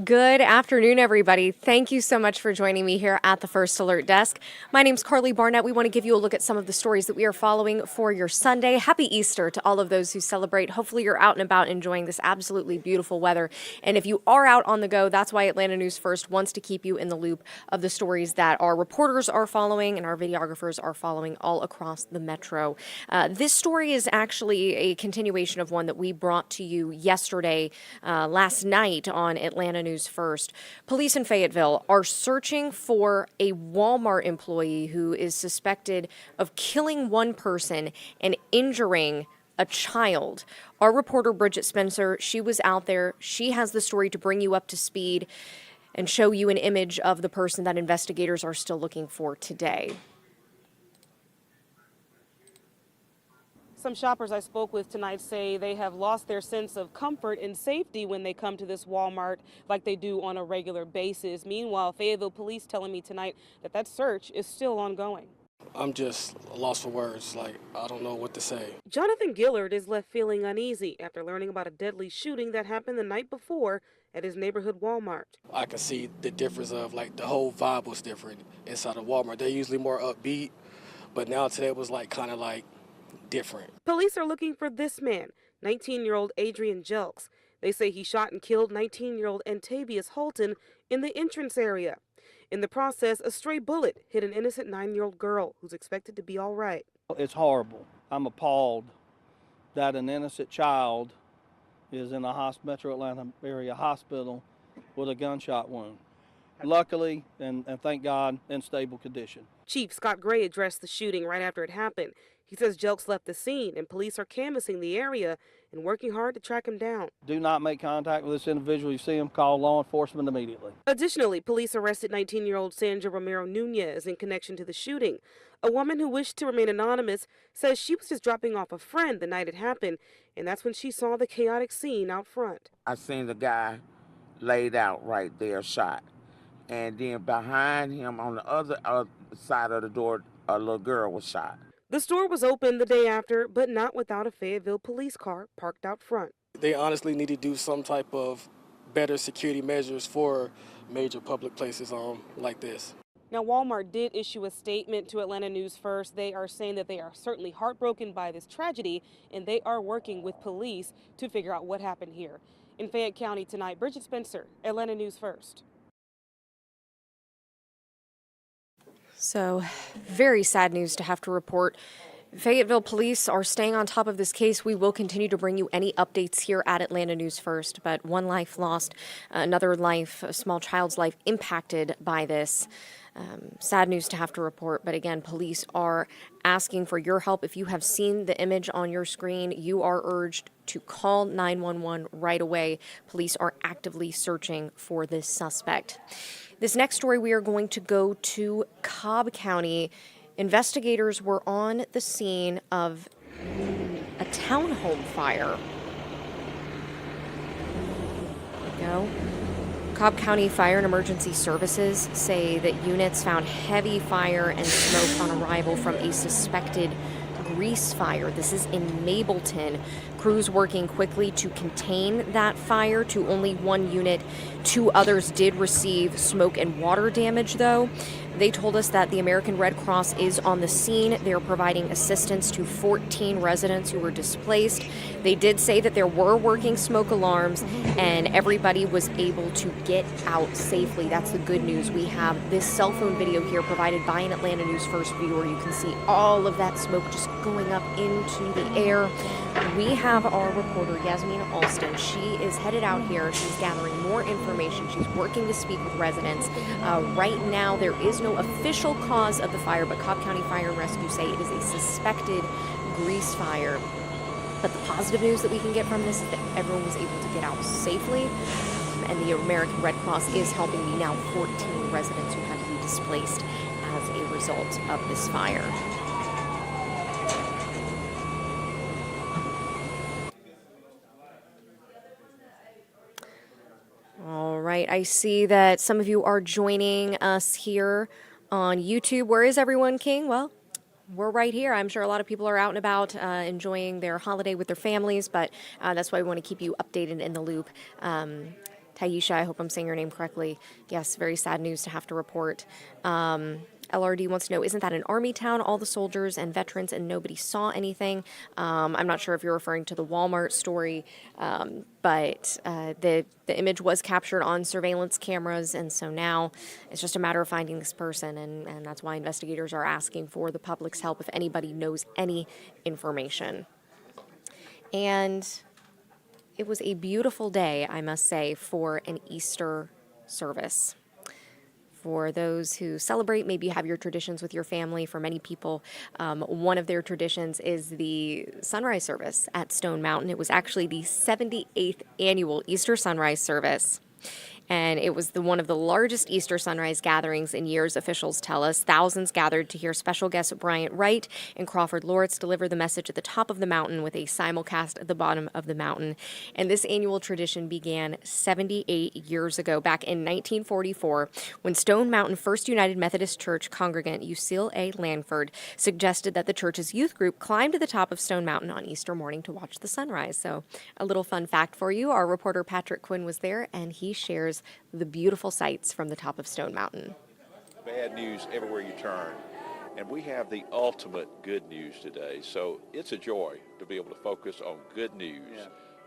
Good afternoon, everybody. Thank you so much for joining me here at the First Alert Desk. My name's Karli Barnett. We want to give you a look at some of the stories that we are following for your Sunday. Happy Easter to all of those who celebrate. Hopefully you're out and about enjoying this absolutely beautiful weather. And if you are out on the go, that's why Atlanta News First wants to keep you in the loop of the stories that our reporters are following and our videographers are following all across the metro. This story is actually a continuation of one that we brought to you yesterday, last night on Atlanta News First. Police in Fayetteville are searching for a Walmart employee who is suspected of killing one person and injuring a child. Our reporter Bridget Spencer, she was out there. She has the story to bring you up to speed and show you an image of the person that investigators are still looking for today. Some shoppers I spoke with tonight say they have lost their sense of comfort and safety when they come to this Walmart like they do on a regular basis. Meanwhile, Fayetteville Police telling me tonight that search is still ongoing. I'm just lost for words. I don't know what to say. Jonathan Gillard is left feeling uneasy after learning about a deadly shooting that happened the night before at his neighborhood Walmart. I can see the difference of the whole vibe was different inside of Walmart. They're usually more upbeat, but now today was kind of different. Police are looking for this man, 19-year-old Adrian Jelks. They say he shot and killed 19-year-old Antavius Holton in the entrance area. In the process, a stray bullet hit an innocent 9-year-old girl who's expected to be all right. It's horrible. I'm appalled that an innocent child is in a Metro Atlanta area hospital with a gunshot wound. Luckily, and thank God, in stable condition. Chief Scott Gray addressed the shooting right after it happened. He says Jelks left the scene and police are canvassing the area and working hard to track him down. Do not make contact with this individual. You see him, call law enforcement immediately. Additionally, police arrested 19-year-old Sandra Romero Nunez in connection to the shooting. A woman who wished to remain anonymous says she was just dropping off a friend the night it happened, and that's when she saw the chaotic scene out front. I seen the guy laid out right there, shot. And then behind him on the other side of the door, a little girl was shot. The store was open the day after, but not without a Fayetteville police car parked out front. They honestly need to do some type of better security measures for major public places like this. Now, Walmart did issue a statement to Atlanta News First. They are saying that they are certainly heartbroken by this tragedy, and they are working with police to figure out what happened here. In Fayette County tonight, Bridget Spencer, Atlanta News First. So, very sad news to have to report. Fayetteville Police are staying on top of this case. We will continue to bring you any updates here at Atlanta News First, but one life lost, another life, a small child's life impacted by this. Sad news to have to report, but again, police are asking for your help. If you have seen the image on your screen, you are urged to call 911 right away. Police are actively searching for this suspect. This next story, we are going to go to Cobb County. Investigators were on the scene of a townhome fire. There we go. Cobb County Fire and Emergency Services say that units found heavy fire and smoke on arrival from a suspected grease fire. This is in Mableton. Crews working quickly to contain that fire to only one unit. 2 others did receive smoke and water damage, though. They told us that the American Red Cross is on the scene. They are providing assistance to 14 residents who were displaced. They did say that there were working smoke alarms and everybody was able to get out safely. That's the good news. We have this cell phone video here provided by an Atlanta News First viewer. You can see all of that smoke just going up into the air. We have our reporter, Yasmina Alston. She is headed out here. She's gathering more information. She's working to speak with residents. Right now, there is no official cause of the fire, but Cobb County Fire and Rescue say it is a suspected grease fire. But the positive news that we can get from this is that everyone was able to get out safely, and the American Red Cross is helping the now 14 residents who had to be displaced as a result of this fire. All right, I see that some of you are joining us here on YouTube. Where is everyone, King? Well, we're right here. I'm sure a lot of people are out and about enjoying their holiday with their families, but that's why we want to keep you updated in the loop. Taisha, I hope I'm saying your name correctly. Yes, very sad news to have to report. LRD wants to know, isn't that an army town? All the soldiers and veterans and nobody saw anything. I'm not sure if you're referring to the Walmart story, but the image was captured on surveillance cameras, and so now it's just a matter of finding this person, and that's why investigators are asking for the public's help if anybody knows any information. And it was a beautiful day, I must say, for an Easter service. For those who celebrate, maybe you have your traditions with your family. For many people, one of their traditions is the sunrise service at Stone Mountain. It was actually the 78th annual Easter sunrise service. And it was one of the largest Easter sunrise gatherings in years, officials tell us. Thousands gathered to hear special guests Bryant Wright and Crawford Loritz deliver the message at the top of the mountain with a simulcast at the bottom of the mountain. And this annual tradition began 78 years ago, back in 1944, when Stone Mountain First United Methodist Church congregant Lucille A. Lanford suggested that the church's youth group climb to the top of Stone Mountain on Easter morning to watch the sunrise. So a little fun fact for you, our reporter Patrick Quinn was there, and he shares the beautiful sights from the top of Stone Mountain. Bad news everywhere you turn, and we have the ultimate good news today, so it's a joy to be able to focus on good news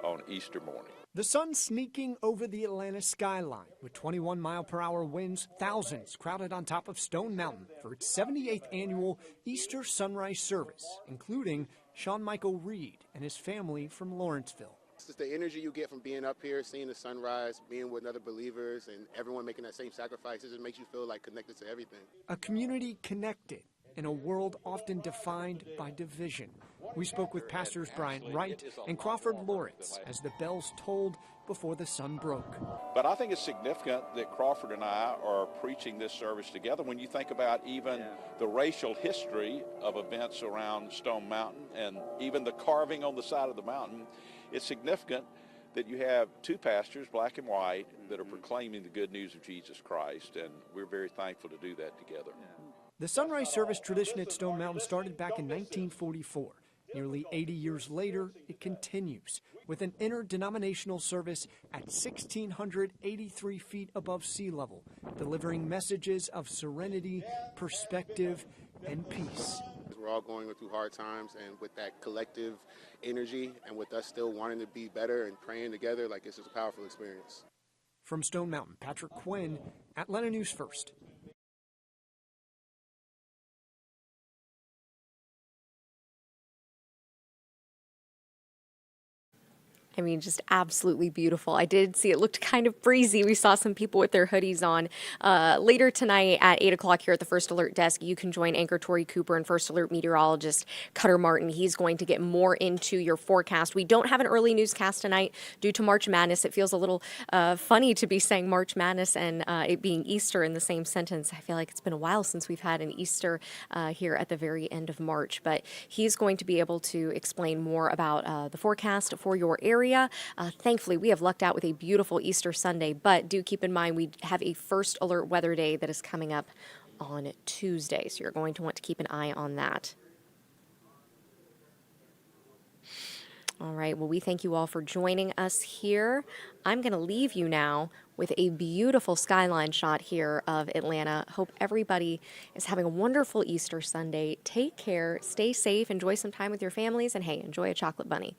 on Easter morning. The sun sneaking over the Atlanta skyline with 21-mile-per-hour winds, thousands crowded on top of Stone Mountain for its 78th annual Easter sunrise service, including Sean Michael Reed and his family from Lawrenceville. It's just the energy you get from being up here, seeing the sunrise, being with other believers, and everyone making that same sacrifice. It just makes you feel like connected to everything. A community connected in a world often defined by division. We spoke with pastors Bryant Wright and Crawford Loritz as the bells tolled before the sun broke. But I think it's significant that Crawford and I are preaching this service together when you think about even the racial history of events around Stone Mountain and even the carving on the side of the mountain. It's significant that you have two pastors, black and white, that are proclaiming the good news of Jesus Christ, and we're very thankful to do that together. The sunrise service tradition at Stone Mountain started back in 1944. Nearly 80 years later, it continues with an interdenominational service at 1,683 feet above sea level, delivering messages of serenity, perspective, and peace. We're all going through hard times, and with that collective energy and with us still wanting to be better and praying together, like it's just a powerful experience. From Stone Mountain, Patrick Quinn, Atlanta News First. I mean, just absolutely beautiful. I did see it looked kind of breezy. We saw some people with their hoodies on. Later tonight at 8 o'clock here at the First Alert desk, you can join anchor Tori Cooper and First Alert meteorologist Cutter Martin. He's going to get more into your forecast. We don't have an early newscast tonight due to March Madness. It feels a little funny to be saying March Madness and it being Easter in the same sentence. I feel like it's been a while since we've had an Easter here at the very end of March. But he's going to be able to explain more about the forecast for your area. Thankfully, we have lucked out with a beautiful Easter Sunday, but do keep in mind we have a First Alert weather day that is coming up on Tuesday, so you're going to want to keep an eye on that. All right, well, we thank you all for joining us here. I'm going to leave you now with a beautiful skyline shot here of Atlanta. Hope everybody is having a wonderful Easter Sunday. Take care, stay safe, enjoy some time with your families, and hey, enjoy a chocolate bunny.